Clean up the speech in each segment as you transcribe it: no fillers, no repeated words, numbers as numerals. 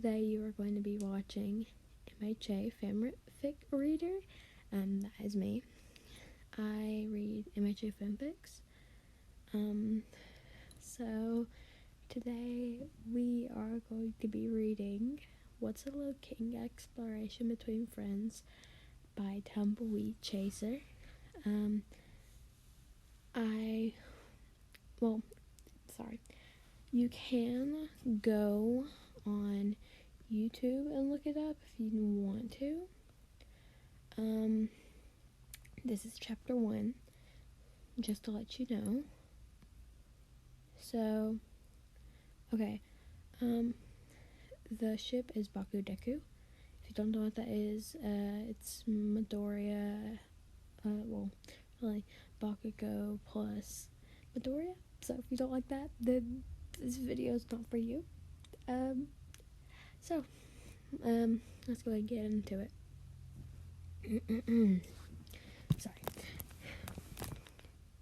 today you are going to be watching MHA Fanfic Reader. That is me. I read MHA fanfics. So today we are going to be reading What's a Low King Exploration Between Friends by Tumbleweed Chaser. You can go on YouTube and look it up if you want to. This is chapter 1, just to let you know. So, okay, the ship is Bakudeku. If you don't know what that is, it's Midoriya, really Bakugo plus Midoriya. So if you don't like that, then this video is not for you. Let's go ahead and get into it. Sorry.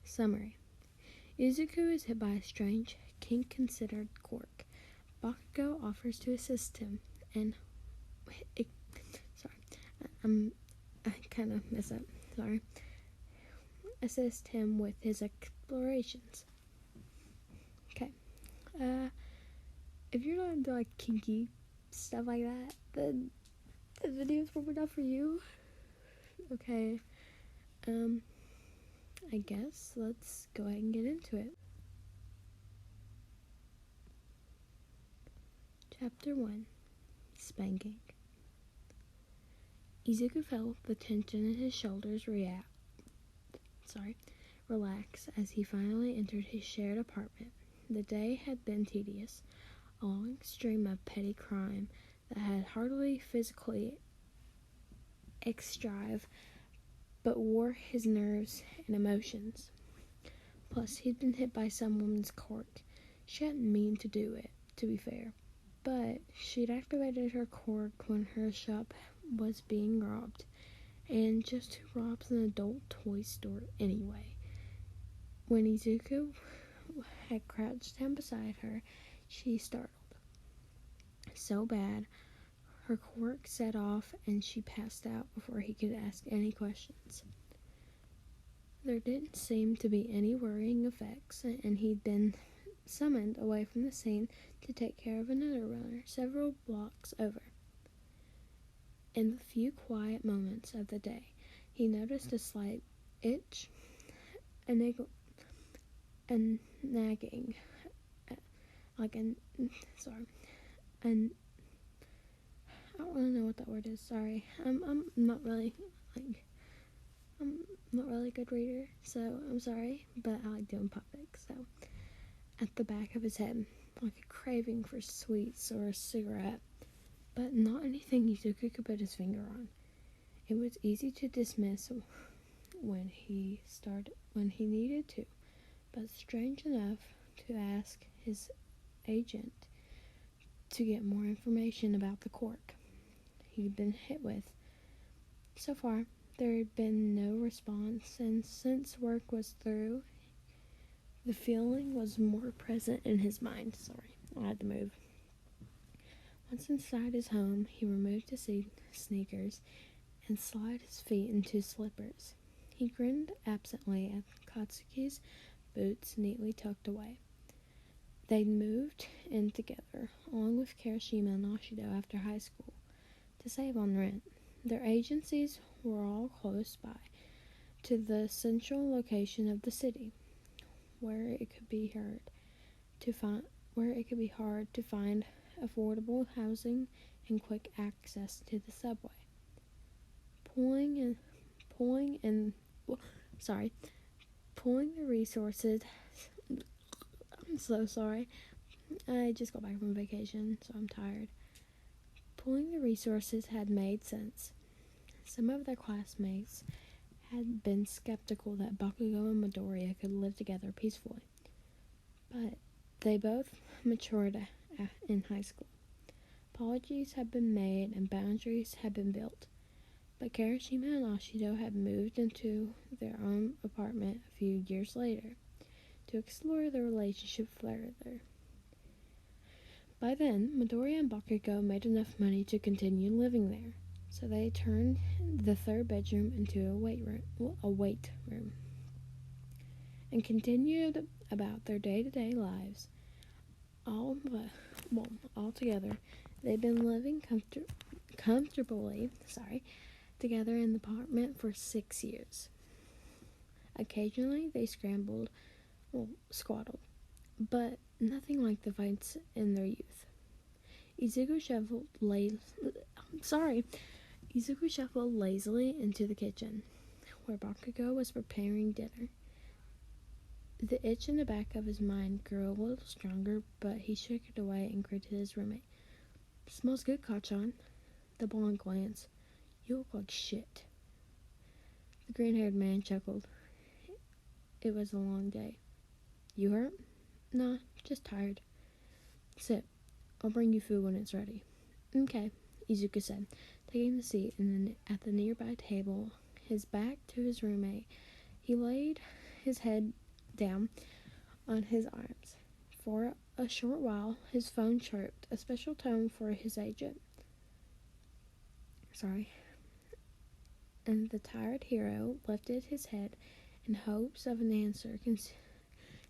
Summary. Izuku is hit by a strange, kink-considered quirk. Bakugo offers to assist him, and I kind of messed up. Sorry. Assist him with his explorations. Okay. If you're not into like kinky stuff like that, then this video is probably not for you. Okay. I guess let's go ahead and get into it. Chapter 1. Spanking. Izuku felt the tension in his shoulders relax as he finally entered his shared apartment. The day had been tedious, a long stream of petty crime that had hardly physically extrive but wore his nerves and emotions. Plus, he'd been hit by some woman's quirk. She hadn't meant to do it, to be fair, but she'd activated her quirk when her shop was being robbed. And just who robs an adult toy store anyway? When Izuku had crouched down beside her, she startled. So bad, her quirk set off and she passed out before he could ask any questions. There didn't seem to be any worrying effects, and he'd been summoned away from the scene to take care of another runner several blocks over. In the few quiet moments of the day, he noticed a slight itch, a nagging, and I don't really know what that word is. Sorry, I'm not really a good reader, so I'm sorry, but I like doing puppets. So, at the back of his head, like a craving for sweets or a cigarette, but not anything Izuku could put his finger on. It was easy to dismiss when he needed to, but strange enough to ask his agent to get more information about the quirk he'd been hit with. So far, there had been no response, and since work was through, the feeling was more present in his mind. Sorry, I had to move. Once inside his home, he removed his sneakers and slid his feet into slippers. He grinned absently at Katsuki's boots neatly tucked away. They'd moved in together, along with Kirishima and Ashido after high school, to save on rent. Their agencies were all close by, to the central location of the city, where it could be hard to find affordable housing and quick access to the subway. Pulling the resources. I'm so sorry. I just got back from vacation, so I'm tired. Pulling the resources had made sense. Some of their classmates had been skeptical that Bakugo and Midoriya could live together peacefully, but they both matured in high school. Apologies had been made and boundaries had been built, but Kirishima and Ashido had moved into their own apartment a few years later to explore their relationship further. By then, Midoriya and Bakugo made enough money to continue living there, so they turned the third bedroom into a weight room, and continued about their day-to-day lives. All together, they've been living comfortably together in the apartment for 6 years. Occasionally, they squaddled, but nothing like the fights in their youth. Izuku shuffled lazily into the kitchen, where Bakugo was preparing dinner. The itch in the back of his mind grew a little stronger, but he shook it away and greeted his roommate. "Smells good, Kacchan." The blonde glanced. "You look like shit." The green-haired man chuckled. It was a long day. "You hurt?" "Nah, just tired." "Sit. I'll bring you food when it's ready." "Okay," Izuku said, taking the seat at the nearby table, his back to his roommate. He laid his head down on his arms. For a short while, his phone chirped, a special tone for his agent. And the tired hero lifted his head in hopes of an answer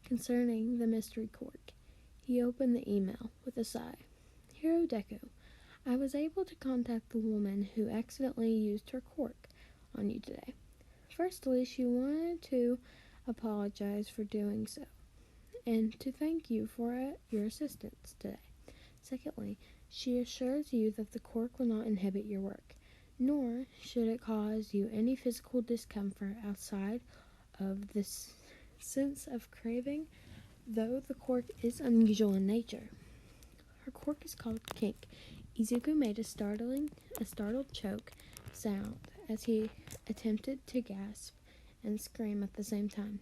concerning the mystery quirk. He opened the email with a sigh. "Hero Deku, I was able to contact the woman who accidentally used her quirk on you today. Firstly, she wanted to apologize for doing so, and to thank you for your assistance today. Secondly, she assures you that the quirk will not inhibit your work, nor should it cause you any physical discomfort outside of this sense of craving, though the quirk is unusual in nature. Her quirk is called kink." Izuku made a startled choke sound as he attempted to gasp and scream at the same time.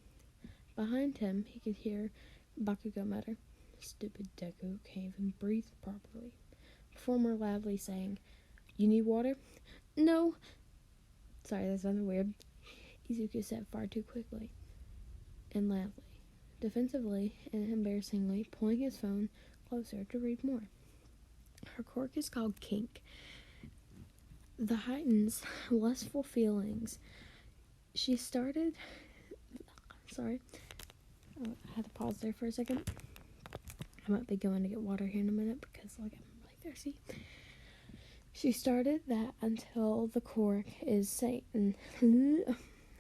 Behind him, he could hear Bakugo mutter, "Stupid Deku can't even breathe properly," before more loudly saying, "You need water?" "No." "Sorry, that sounded weird," Izuku said far too quickly and loudly, defensively and embarrassingly pulling his phone closer to read more. Her quirk is called kink. The heightens lustful feelings. I had to pause there for a second. I might be going to get water here in a minute because I'm really thirsty. She stated that until the quirk is Satan.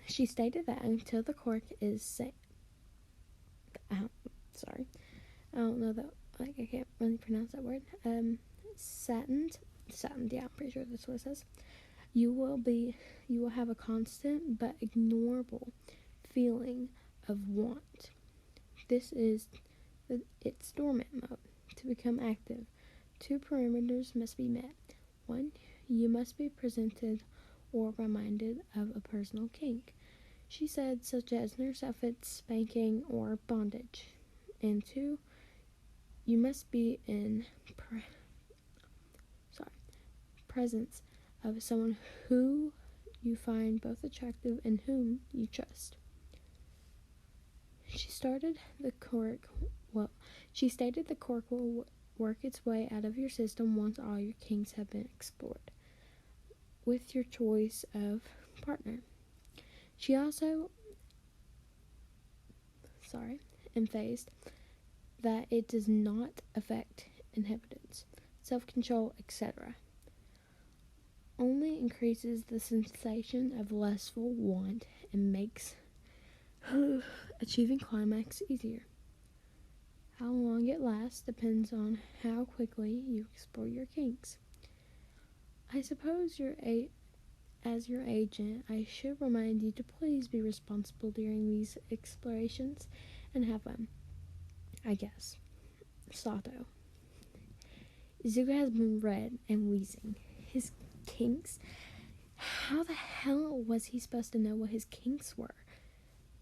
She stated that until the quirk is Satan. I don't know that. I can't really pronounce that word. Satin. Yeah, I'm pretty sure that's what it says. You will have a constant but ignorable feeling of want. This is its dormant mode. To become active, 2 parameters must be met. 1, you must be presented or reminded of a personal kink, she said, such as nurse outfits, spanking, or bondage. And 2, you must be in presence of someone who you find both attractive and whom you trust. She stated the quirk will work its way out of your system once all your kinks have been explored, with your choice of partner. She also emphasized that it does not affect inhibitants, self-control, etc. Only increases the sensation of lustful want and makes achieving climax easier. How long it lasts depends on how quickly you explore your kinks. I suppose as your agent, I should remind you to please be responsible during these explorations and have fun. I guess. Sato. Izuku has been red and wheezing. His kinks? How the hell was he supposed to know what his kinks were?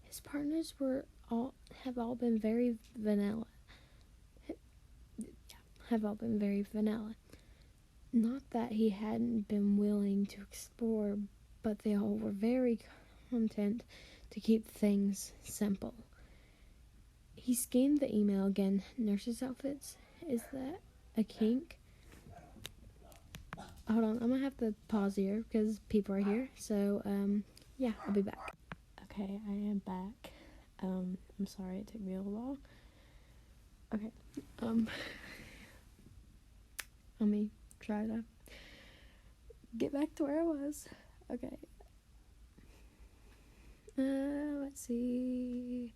His partners have all been very vanilla. Not that he hadn't been willing to explore, but they all were very content to keep things simple. He skimmed the email again. Nurses' outfits? Is that a kink. Hold on, I'm gonna have to pause here because people are here. So, yeah, I'll be back. Okay, I am back. I'm sorry it took me a little long. Okay, let me try to get back to where I was. Okay. Let's see.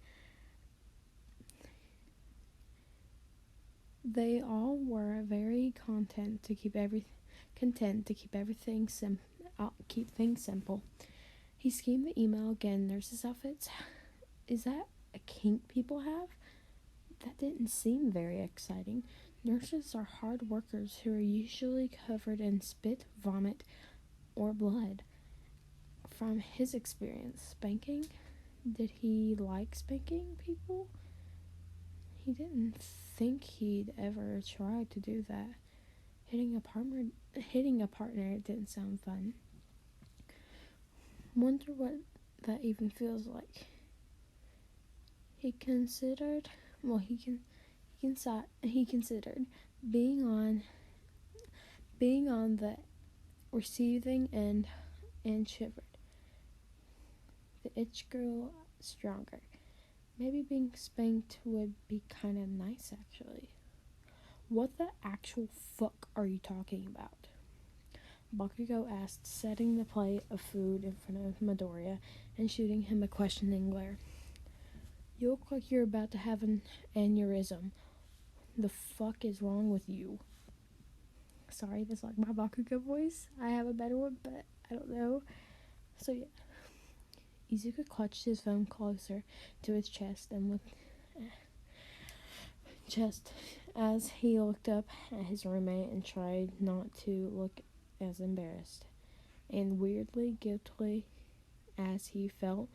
They all were very content to keep everything keep things simple. He schemed the email again. Nurses' outfits. Is that a kink people have? That didn't seem very exciting. Nurses are hard workers who are usually covered in spit, vomit, or blood. From his experience, spanking? Did he like spanking people? He didn't think he'd ever try to do that. Hitting a partner didn't sound fun. Wonder what that even feels like. He considered being on the receiving end and shivered. The itch grew stronger. Maybe being spanked would be kind of nice, actually. What the actual fuck are you talking about? Bakugo asked, setting the plate of food in front of Midoriya and shooting him a questioning glare. You look like you're about to have an aneurysm. The fuck is wrong with you? Sorry, that's like my Bakugo voice. I have a better one, but I don't know. So yeah. Izuku clutched his phone closer to his chest as he looked up at his roommate and tried not to look as embarrassed and weirdly guilty as he felt.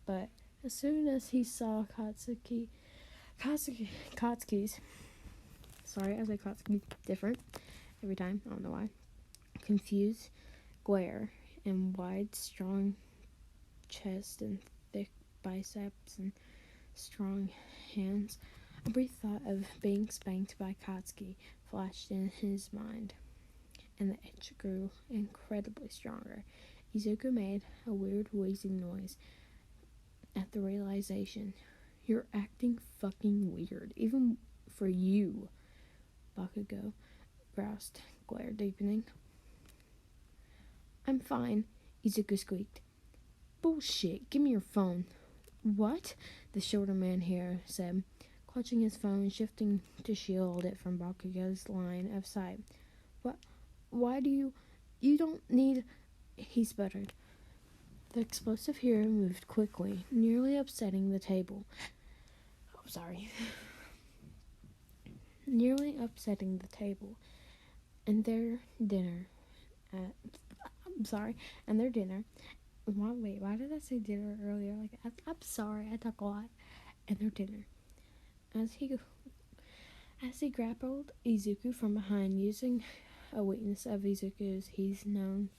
But as soon as he saw Katsuki's, sorry, I say Katsuki different every time, I don't know why, confused glare and wide, strong chest and thick biceps and strong hands, a brief thought of being spanked by Katsuki flashed in his mind, and the itch grew incredibly stronger. Izuku made a weird wheezing noise at the realization. You're acting fucking weird, even for you, Bakugo groused, glare deepening. I'm fine, Izuku squeaked. Bullshit, give me your phone. What? The shorter man here said, clutching his phone, shifting to shield it from Bakugo's line of sight. What? Why do you don't need... He sputtered. The explosive hero moved quickly, nearly upsetting the table. I'm sorry. Nearly upsetting the table. And their dinner... And their dinner... why did I say dinner earlier? I'm sorry, I talk a lot. And their dinner. As he grappled Izuku from behind, using a weakness of Izuku's he's known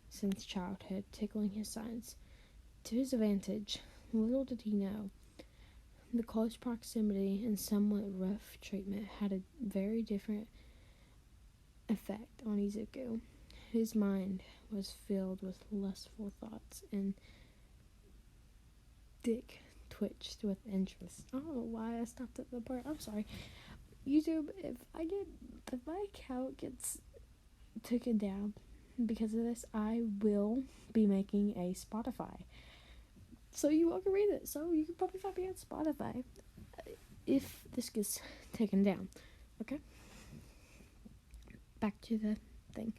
since childhood, tickling his sides. To his advantage, little did he know, the close proximity and somewhat rough treatment had a very different effect on Izuku. His mind was filled with lustful thoughts, and dick twitched with interest. I don't know why I stopped at the part. I'm sorry. YouTube, if my account gets taken down because of this, I will be making a Spotify. So you all can read it. So you can probably find me on Spotify if this gets taken down. Okay? Back to the thing.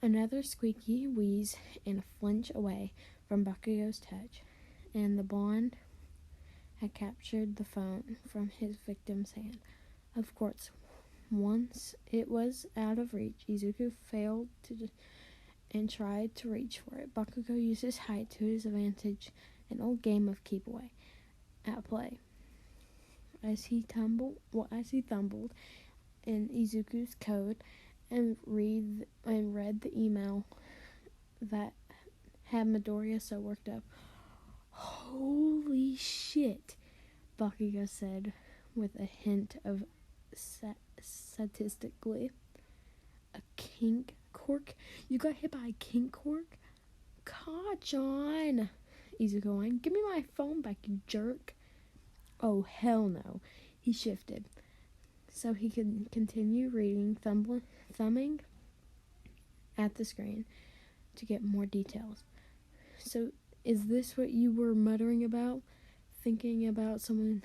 Another squeaky wheeze and a flinch away from Bakugo's touch, and the blonde had captured the phone from his victim's hand. Of course, once it was out of reach, Izuku failed and tried to reach for it. Bakugo used his height to his advantage, an old game of keep away at play. As he tumbled in Izuku's code and read the email that had Midoriya so worked up. Holy shit, Bakugo said with a hint of statistically. A kink cork? You got hit by a kink cork? God, John. Izuku whined. Give me my phone back, you jerk. Oh, hell no. He shifted so he could continue reading, thumbing at the screen to get more details. So, is this what you were muttering about? Thinking about some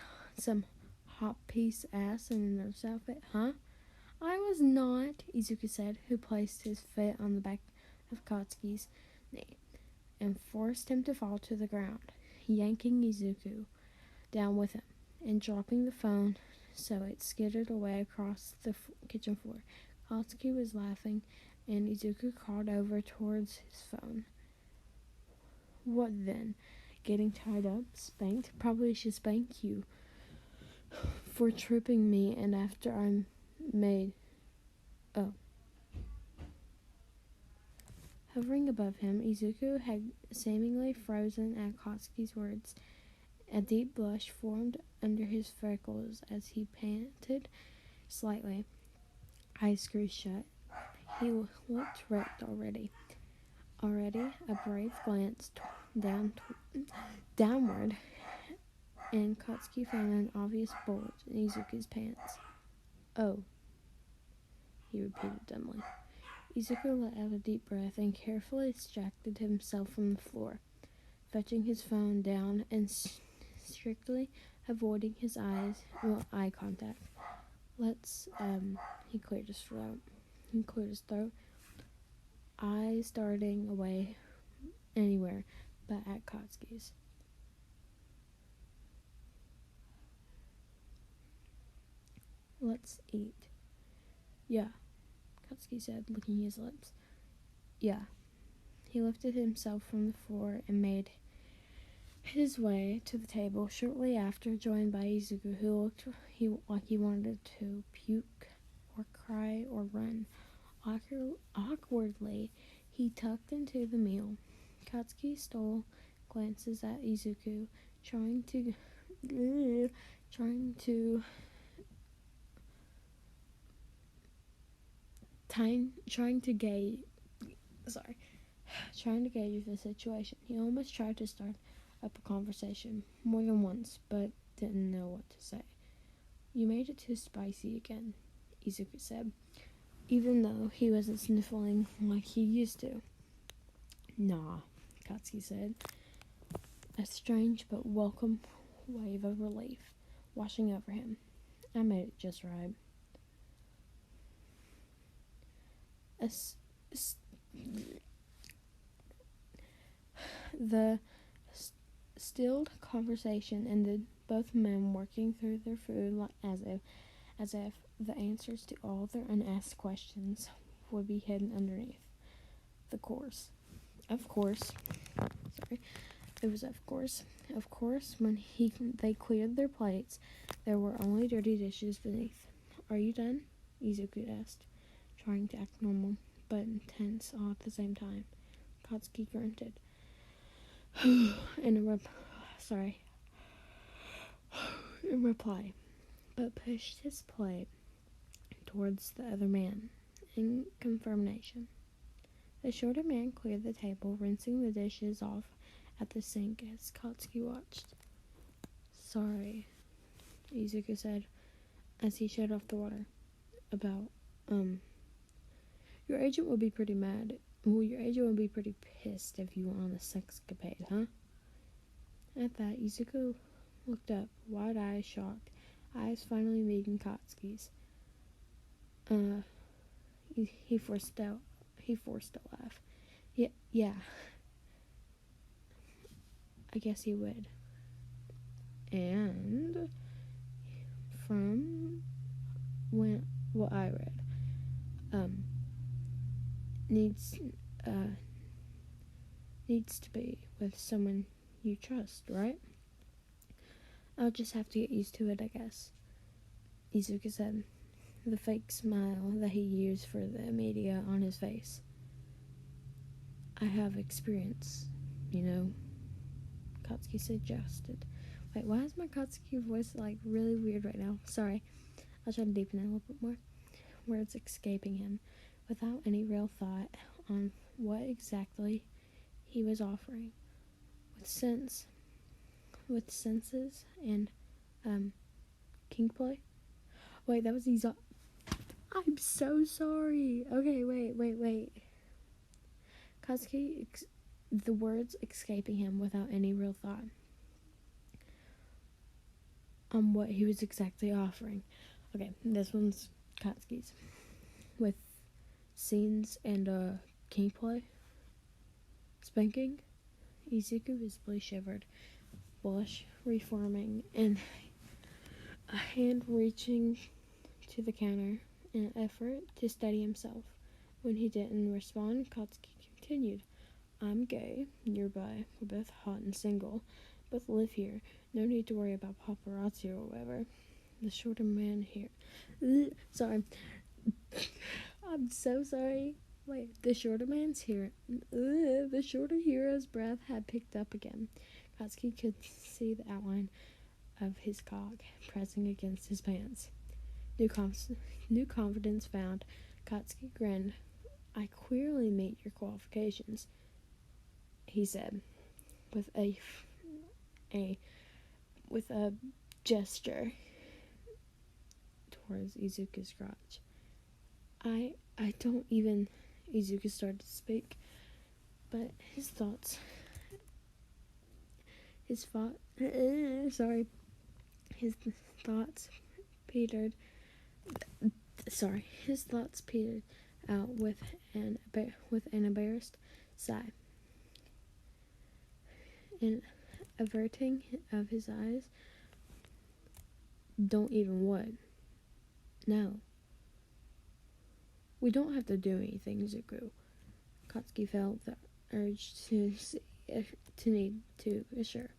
hot piece ass in a nurse outfit, huh? I was not, Izuku said, who placed his foot on the back of Katsuki's knee and forced him to fall to the ground, yanking Izuku down with him and dropping the phone so it skidded away across the kitchen floor. Katsuki was laughing, and Izuku crawled over towards his phone. What then? Getting tied up? Spanked? Probably should spank you for tripping me, and after I'm made... Oh. Hovering above him, Izuku had seemingly frozen at Katsuki's words. A deep blush formed under his freckles as he panted slightly. Eyes screwed shut. He looked wrecked already. A brave glance downward, and Katsuki found an obvious bulge in Izuku's pants. Oh, he repeated dumbly. Izuku let out a deep breath and carefully extracted himself from the floor, fetching his phone down and strictly avoiding his eye contact. He cleared his throat. Eyes darting away anywhere but at Katsuki's. Let's eat. Yeah, Katsuki said, licking his lips. Yeah. He lifted himself from the floor and made his way to the table shortly after, joined by Izuku, who looked like he wanted to puke or cry or run. Awkwardly, he tucked into the meal. Katsuki stole glances at Izuku, trying to gauge the situation. He almost tried to start up a conversation more than once, but didn't know what to say. You made it too spicy again, Izuku said, even though he wasn't sniffling like he used to. Nah, Katsuki said, a strange but welcome wave of relief washing over him. I made it just right. The stilled conversation ended, both men working through their food as if the answers to all their unasked questions would be hidden underneath the course. Of course, when they cleared their plates, there were only dirty dishes beneath. Are you done? Izuku asked, trying to act normal, but intense all at the same time. Katsuki grunted. in reply, but pushed his plate towards the other man in confirmation. The shorter man cleared the table, rinsing the dishes off at the sink as Katsuki watched. Sorry, Izuku said as he shut off the water. About, your agent would be pretty mad. Well, your agent would be pretty pissed if you went on a sexcapade, huh? At that, Izuku looked up, wide eyes shocked, eyes finally meeting Katsuki's. He forced a laugh. Yeah. I guess he would. And from what I read, needs to be with someone you trust, right? I'll just have to get used to it, I guess, Izuku said, the fake smile that he used for the media on his face. I have experience, Katsuki suggested. Wait, why is my Katsuki voice, really weird right now? Sorry. I'll try to deepen it a little bit more. words escaping him, without any real thought on what exactly he was offering. With senses and, king play? Wait, that was Aesop. I'm so sorry. Okay, wait. Katsuki, the words escaping him without any real thought on what he was exactly offering. Okay, this one's Katsuki's. With scenes and, king play. Spanking. Izuku visibly shivered, blush reforming, and a hand reaching to the counter in an effort to steady himself. When he didn't respond, Katsuki continued. I'm gay, you're bi, we're both hot and single, both live here, no need to worry about paparazzi or whatever. The shorter man here. Sorry. I'm so sorry. Wait, the shorter man's here. The shorter hero's breath had picked up again. Katsuki could see the outline of his cock pressing against his pants. New confidence found. Katsuki grinned. I clearly meet your qualifications, he said, with a gesture towards Izuku's crotch. I don't even. Izuku started to speak, but his thoughts petered out with an embarrassed sigh. An averting of his eyes. Don't even what? No. We don't have to do anything, Zuko. Katsuki felt the urge to need to assure.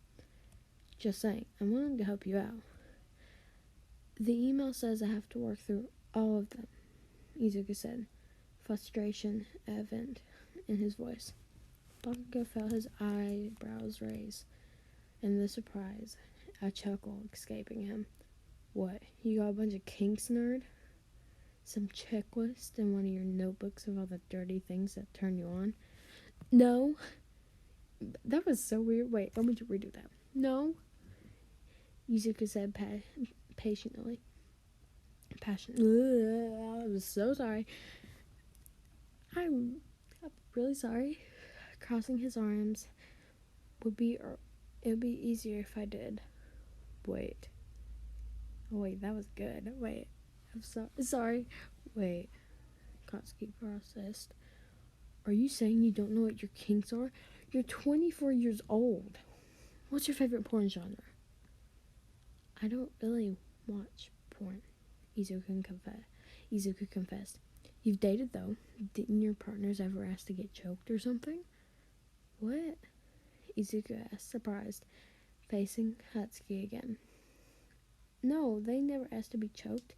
Just saying, I'm willing to help you out. The email says I have to work through all of them, Izuku said, frustration evident in his voice. Bakugo felt his eyebrows raise, and the surprise, a chuckle escaping him. What, you got a bunch of kinks, nerd? Some checklist in one of your notebooks of all the dirty things that turn you on? No. That was so weird. Wait, let me redo that. No. Izuku said passionately. I'm so sorry. I'm really sorry. Crossing his arms it would be easier if I did. Wait, that was good. Wait, I'm sorry. Wait, Katsuki processed. Are you saying you don't know what your kinks are? You're 24 years old. What's your favorite porn genre? I don't really watch porn, Izuku confessed. You've dated, though. Didn't your partners ever ask to get choked or something? What? Izuku asked, surprised, facing Katsuki again. No, they never asked to be choked.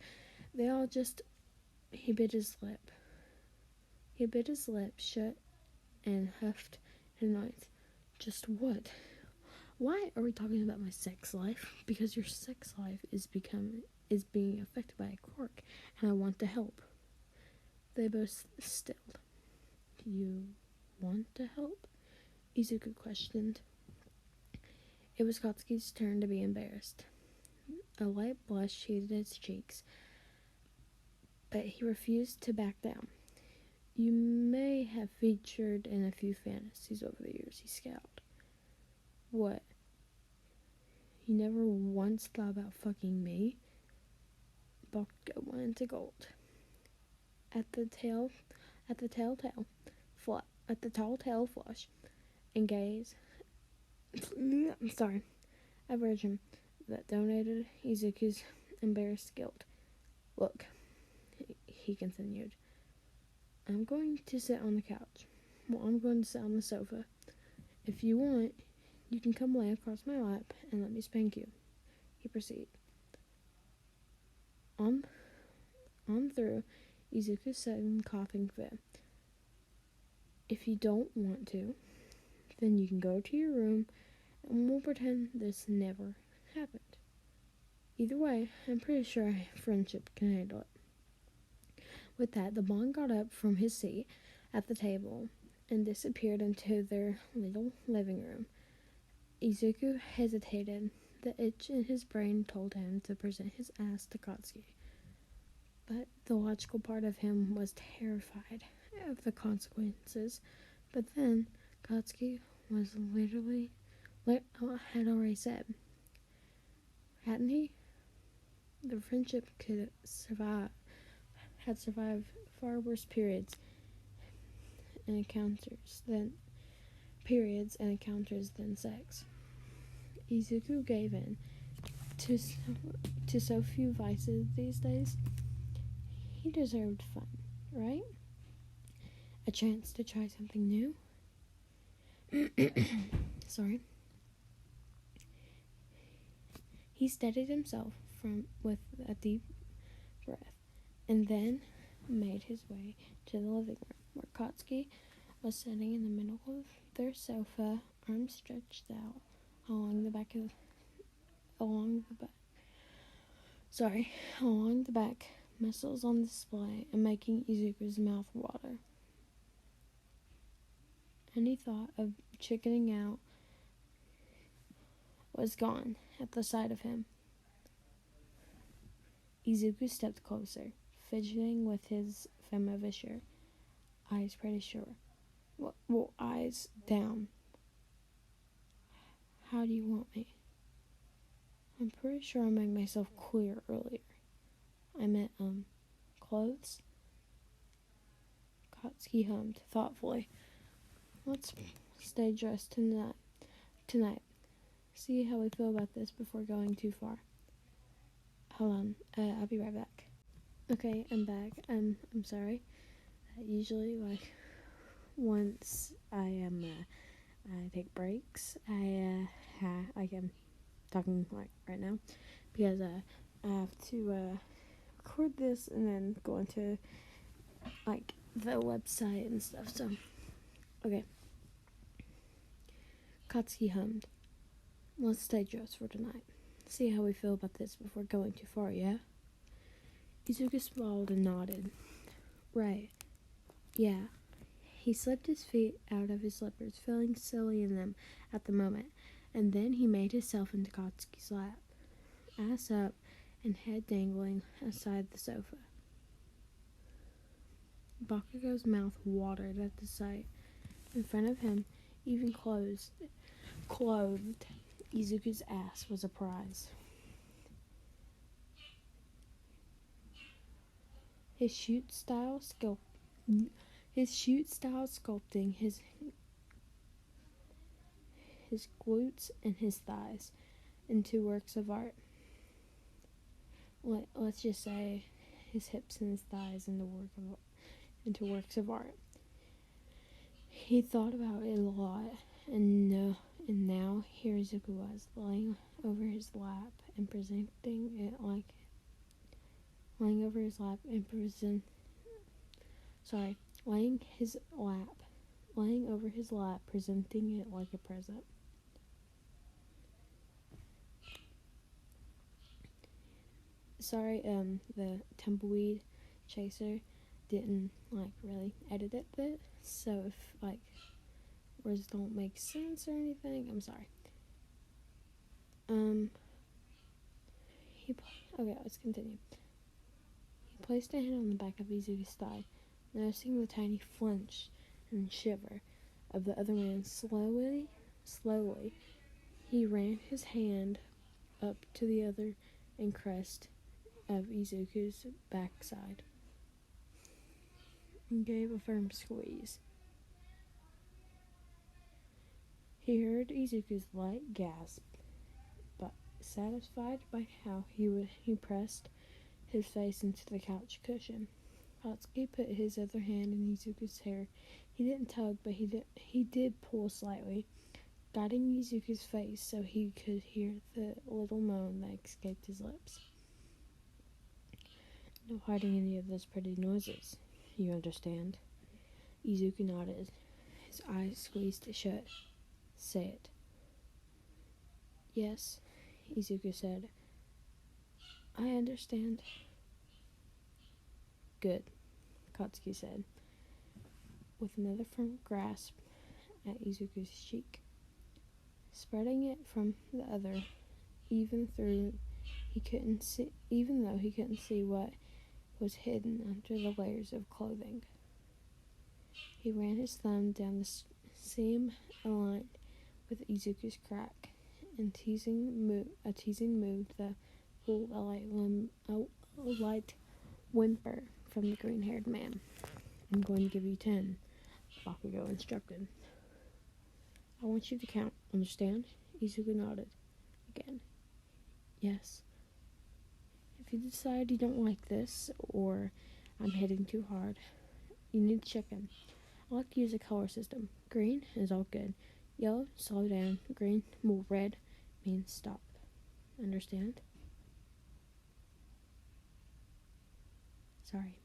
They all just... He bit his lip shut and huffed in annoyance. Just what? Why are we talking about my sex life? Because your sex life is being affected by a quirk, and I want to help. They both stilled. You want to help? Izuku questioned. It was Katsuki's turn to be embarrassed. A light blush shaded his cheeks, but he refused to back down. You may have featured in a few fantasies over the years, he scowled. What? You never once thought about fucking me? Bakugo went into gold. At the tall tail flush and gaze. Aversion that donated Izuku's embarrassed guilt. Look, he continued. I'm going to sit on the couch. Well, I'm going to sit on the sofa. If you want, you can come lay across my lap and let me spank you, he proceeded. On through, Izuku said in a coughing fit. If you don't want to, then you can go to your room and we'll pretend this never happened. Either way, I'm pretty sure friendship can handle it. With that, the Bon got up from his seat at the table and disappeared into their little living room. Izuku hesitated. The itch in his brain told him to present his ass to Katsuki, but the logical part of him was terrified of the consequences. But then Katsuki was literally had already said, hadn't he? The friendship had survived far worse periods and encounters than sex. Izuku gave in to so few vices these days. He deserved fun, right? A chance to try something new. Sorry. He steadied himself with a deep breath, and then made his way to the living room, where Katsuki was sitting in the middle of their sofa, arms stretched out along the back, muscles on display and making Izuku's mouth water. Any thought of chickening out was gone at the sight of him. Izuku stepped closer, fidgeting with his femme visure. Eyes pretty sure. Well, eyes down. How do you want me? I'm pretty sure I made myself clear earlier. I meant, clothes? Katsuki hummed thoughtfully. Let's stay dressed tonight. See how we feel about this before going too far. Hold on, I'll be right back. Okay, I'm back. I'm sorry. Usually, once I take breaks, I'm talking right now, because I have to record this and then go into the website and stuff. So, okay. Katsuki hummed. Let's stay dressed for tonight. See how we feel about this before going too far, yeah? Izuku smiled and nodded. Right. Yeah. He slipped his feet out of his slippers, feeling silly in them at the moment, and then he made himself into Katsuki's lap, ass up and head dangling aside the sofa. Bakugo's mouth watered at the sight. In front of him, even clothed, Izuku's ass was a prize. His shoot style sculpting his glutes and his thighs into works of art. Let's just say his hips and his thighs into works of art. He thought about it a lot, and now here Izuku was, laying over his lap and presenting it like laying over his lap presenting it like a present. Sorry, the tumbleweed chaser didn't really edit it, so if words don't make sense or anything, I'm sorry. Okay, let's continue. He placed a hand on the back of Izuku's thigh, noticing the tiny flinch and shiver of the other man. Slowly, he ran his hand up to the other and crest of Izuku's backside and gave a firm squeeze. He heard Izuku's light gasp, but satisfied by how he pressed his face into the couch cushion. Katsuki put his other hand in Izuku's hair. He didn't tug, but he did pull slightly, guiding Izuku's face so he could hear the little moan that escaped his lips. No hiding any of those pretty noises, you understand? Izuku nodded, his eyes squeezed shut. Say it. Yes, Izuku said. I understand. Good. Katsuki said, with another firm grasp at Izuku's cheek, spreading it from the other, even though he couldn't see what was hidden under the layers of clothing. He ran his thumb down the seam aligned with Izuku's crack, and a teasing move that pulled a light whimper from the green-haired man. I'm going to give you 10, Bakugo instructed. I want you to count, understand? Izuku nodded. Again. Yes. If you decide you don't like this, or I'm hitting too hard, you need to check in. I like to use a color system. Green is all good. Yellow, slow down. Green, well, red means stop. Understand? Sorry.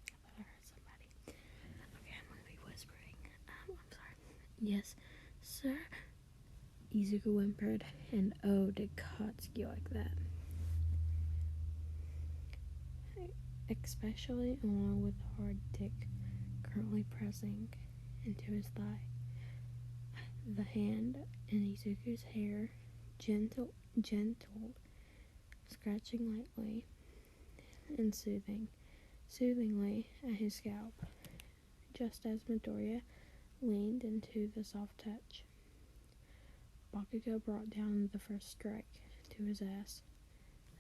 I thought I heard somebody. Okay, I'm going to be whispering. I'm sorry. Yes, sir. Izuku whimpered, and oh, did Katsuki like that. Especially along with the hard dick currently pressing into his thigh. The hand in Izuku's hair, gentle, scratching lightly and soothingly at his scalp, just as Midoriya leaned into the soft touch. Bakugo brought down the first strike to his ass.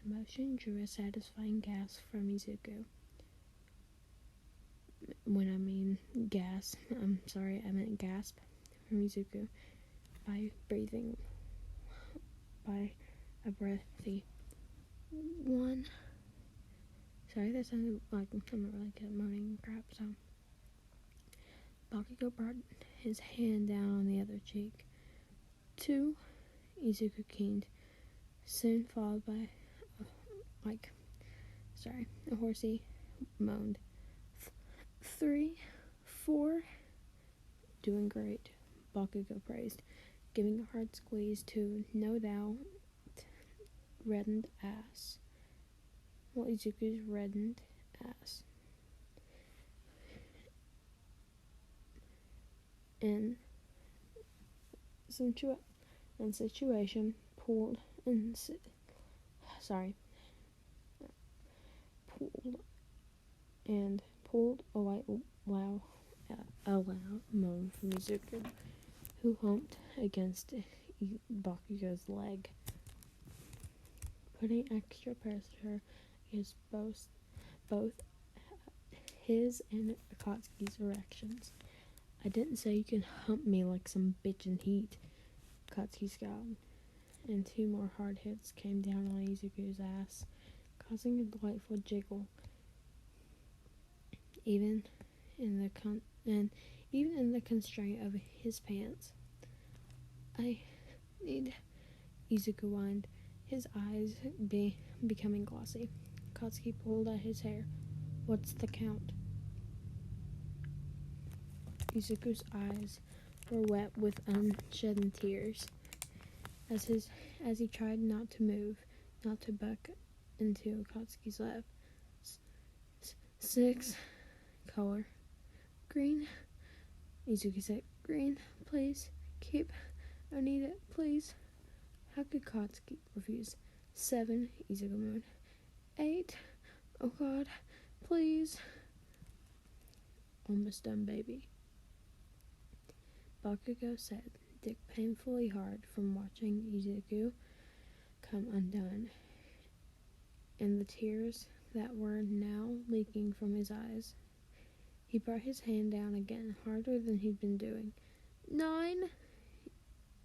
The motion drew a satisfying gasp from Izuku. When I mean gas, I'm sorry, I meant gasp from Izuku by a breathy one. Sorry, that sounded like I'm not really good at moaning crap, so. Bakugo brought his hand down on the other cheek. 2, Izuku keened, soon followed by a horsey moaned. 3, 4, doing great, Bakugo praised, giving a hard squeeze to no doubt reddened ass. Well, Izuku's reddened ass. In situation pulled a loud moan from Izuku, who humped against Bakugo's leg, putting extra pressure against both his and Akatsuki's erections. I didn't say you can hump me like some bitch in heat, Akatsuki scowled, and 2 more hard hits came down on Izuku's ass, causing a delightful jiggle. Even in the constraint of his pants. I need, Izuku whined, his eyes becoming glossy. Katsuki pulled at his hair. What's the count? Izuku's eyes were wet with unshed tears as he tried not to move, not to buck into Akatsuki's lap. 6, color. Green, Izuku said. Green, please. Keep. I need it, please. How could Katsuki refuse? 7, Izuku moaned. 8, oh God, please. Almost done, baby, Bakugo said, dick painfully hard from watching Izuku come undone, and the tears that were now leaking from his eyes. He brought his hand down again, harder than he'd been doing. 9.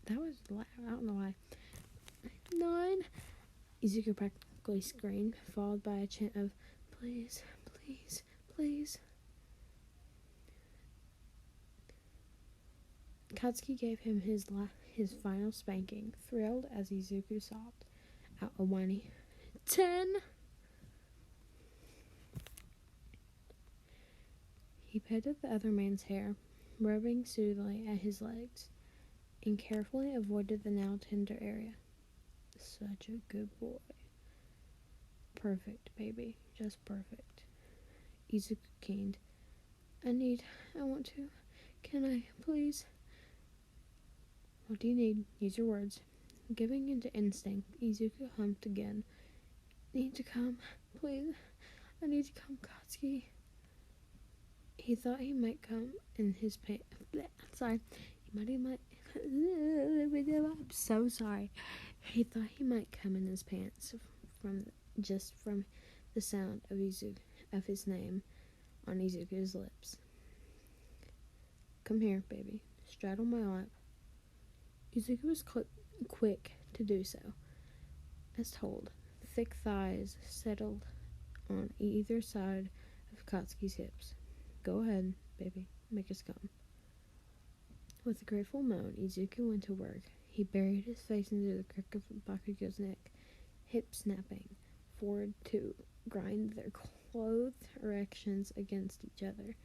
That was loud. I don't know why. 9. Izuku practically screamed, followed by a chant of, please, please, please. Katsuki gave him his final spanking, thrilled as Izuku sobbed out a whiny 10. He petted the other man's hair, rubbing soothingly at his legs, and carefully avoided the now tender area. Such a good boy. Perfect, baby. Just perfect. Izuku keened. I want to. Can I, please? What do you need? Use your words. Giving into instinct, Izuku humped again. Need to come, please. I need to come, Katsuki. He thought he might come in his pants. Sorry. He might. I'm so sorry. He thought he might come in his pants from the sound of his name on Izuku's lips. Come here, baby. Straddle my lap. Izuku was quick to do so. As told, thick thighs settled on either side of Katsuki's hips. Go ahead, baby. Make us come. With a grateful moan, Izuku went to work. He buried his face into the crook of Bakugo's neck, hip snapping forward to grind their clothed erections against each other,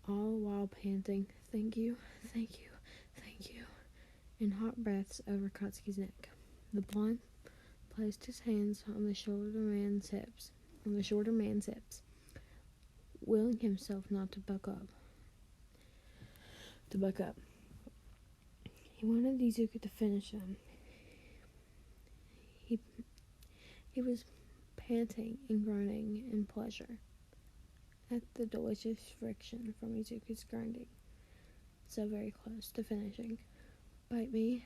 all while panting, thank you, thank you, thank you, in hot breaths over Katsuki's neck. The blonde placed his hands on the shorter man's hips, willing himself not to buck up. He wanted Izuku to finish him. He was panting and groaning in pleasure at the delicious friction from Izuku's grinding, so very close to finishing. Bite me,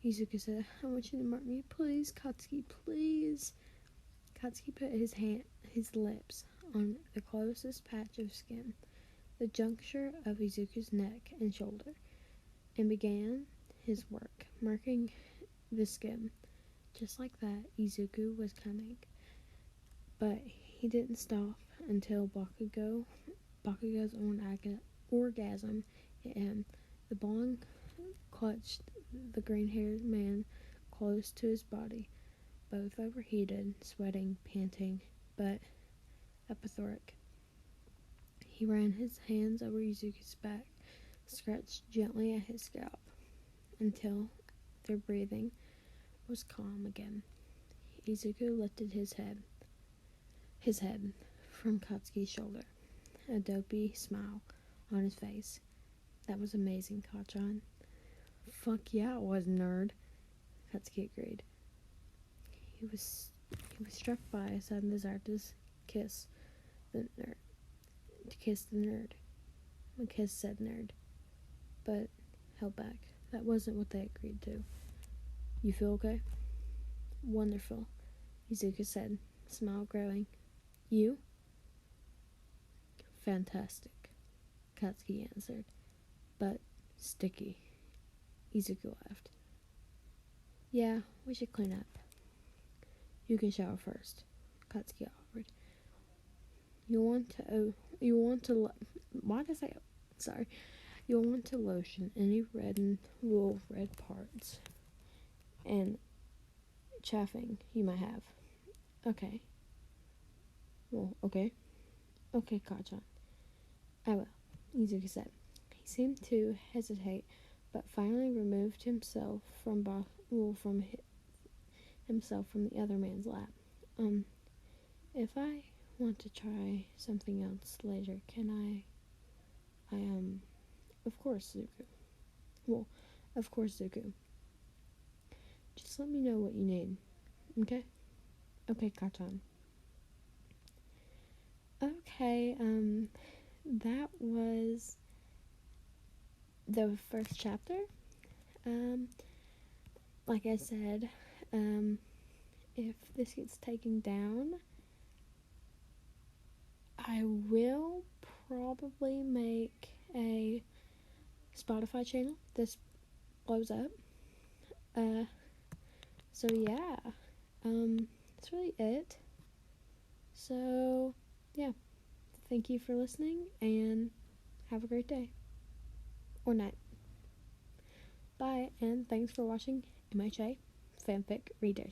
Izuku said. I want you to mark me, please, Katsuki, please. Katsuki put his lips on the closest patch of skin, the juncture of Izuku's neck and shoulder, and began his work, marking the skin. Just like that, Izuku was coming. But he didn't stop until Bakugo's own orgasm hit him. The blonde clutched the green-haired man close to his body, both overheated, sweating, panting, but apathetic. He ran his hands over Izuku's back, scratched gently at his scalp, until their breathing was calm again. Izuku lifted his head from Katsuki's shoulder, a dopey smile on his face. That was amazing, Kacchan. Fuck yeah, it was, nerd, Katsuki agreed. He was struck by a sudden desire to kiss the nerd. Kiss said nerd, but held back. That wasn't what they agreed to. You feel okay? Wonderful, Izuku said, smile growing. You? Fantastic, Katsuki answered, but sticky. Izuku laughed. Yeah, we should clean up. You can shower first, Katsuki offered. You'll want to lotion any red parts and chafing you might have. Okay. Well, okay. Okay, Kacchan. I will, Izuku said. He seemed to hesitate, but finally removed himself from the other man's lap. If I want to try something else later, can I, of course, Zuko. Well, of course, Zuko. Just let me know what you need, okay? Okay, Kacchan. Okay, that was the first chapter. Like I said, if this gets taken down, I will probably make a Spotify channel. This blows up. So yeah, that's really it. So yeah, thank you for listening and have a great day or night. Bye, and thanks for watching MHA Fanfic Reader.